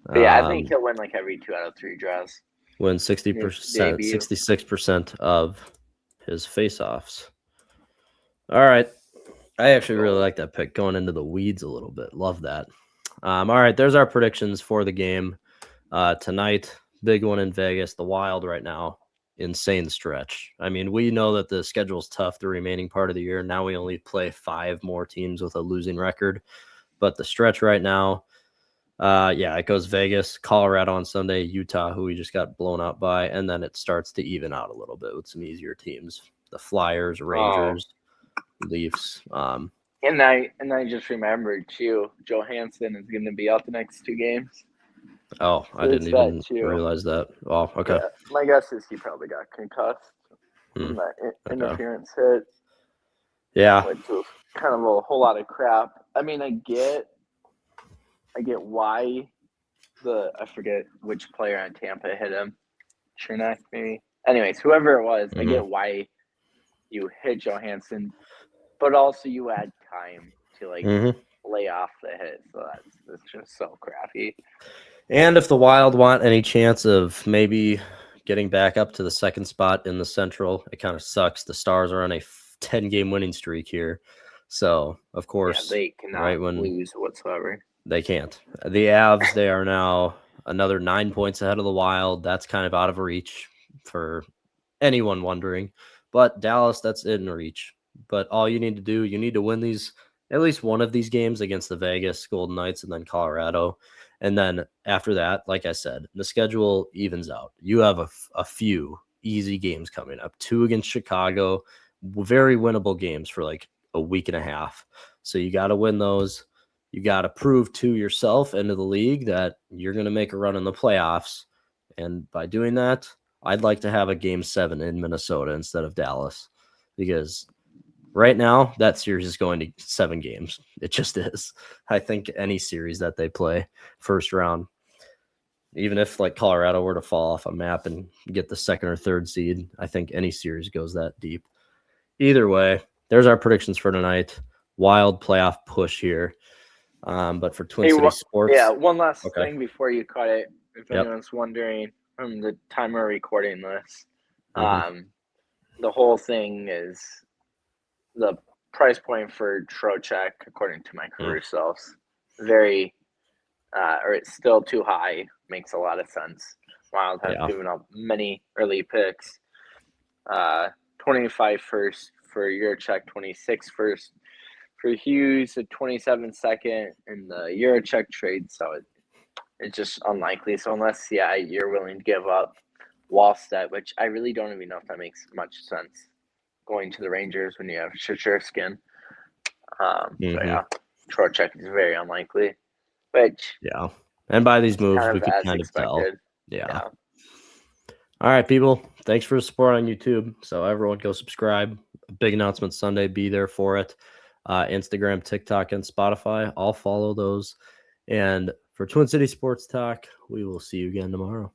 C: But yeah, I think he'll win like every 2 out of 3 draws.
B: Win 60%, 66% of his face-offs. All right. I actually really like that pick, going into the weeds a little bit. Love that. All right, there's our predictions for the game tonight. Big one in Vegas. The Wild right now, insane stretch. I mean, we know that the schedule's tough the remaining part of the year. Now we only play 5 more teams with a losing record. But the stretch right now, it goes Vegas, Colorado on Sunday, Utah, who we just got blown out by, and then it starts to even out a little bit with some easier teams. The Flyers, Rangers, Leafs.
C: And I just remembered too, Johansson is going to be out the next 2 games.
B: Oh, I didn't even realize that. Oh, okay.
C: Yeah, my guess is he probably got concussed from that interference hit.
B: Yeah.
C: Which was kind of a whole lot of crap. I mean, I get why I forget which player on Tampa hit him. Chernak, maybe. Anyways, whoever it was, I get why you hit Johansson, but also you add time to lay off the hit. So that's just so crappy.
B: And if the Wild want any chance of maybe getting back up to the second spot in the Central, it kind of sucks. The Stars are on a 10-game winning streak here. So, of course,
C: they cannot lose whatsoever.
B: They can't. The Avs, they are now another 9 points ahead of the Wild. That's kind of out of reach for anyone wondering. But Dallas, that's in reach. But all you need to do, you need to win at least one of these games against the Vegas Golden Knights and then Colorado. And then after that, like I said, the schedule evens out. You have a few easy games coming up. 2 against Chicago, very winnable games for like a week and a half. So you got to win those. You got to prove to yourself and to the league that you're going to make a run in the playoffs. And by doing that, I'd like to have a Game 7 in Minnesota instead of Dallas, because right now that series is going to 7 games. It just is. I think any series that they play first round, even if like Colorado were to fall off a map and get the 2nd or 3rd seed, I think any series goes that deep. Either way, there's our predictions for tonight. Wild playoff push here. But for Twin City Sports,
C: one last thing before you cut it, if anyone's wondering from the time we're recording this, the whole thing is the price point for Trocheck, according to my career selves, very, or it's still too high. Makes a lot of sense. Wild have given up many early picks, 25 first for Eurocheck, 26 first. For Hughes, a 27 second in the Eurocheck trade, so it's just unlikely. So unless, you're willing to give up Wallstedt, which I really don't even know if that makes much sense, going to the Rangers when you have Shesterkin. Trocheck is very unlikely.
B: And by these moves, we could kind of tell. Yeah. All right, people. Thanks for the support on YouTube. So everyone go subscribe. Big announcement Sunday. Be there for it. Instagram, TikTok, and Spotify. I'll follow those. And for Twin City Sports Talk, we will see you again tomorrow.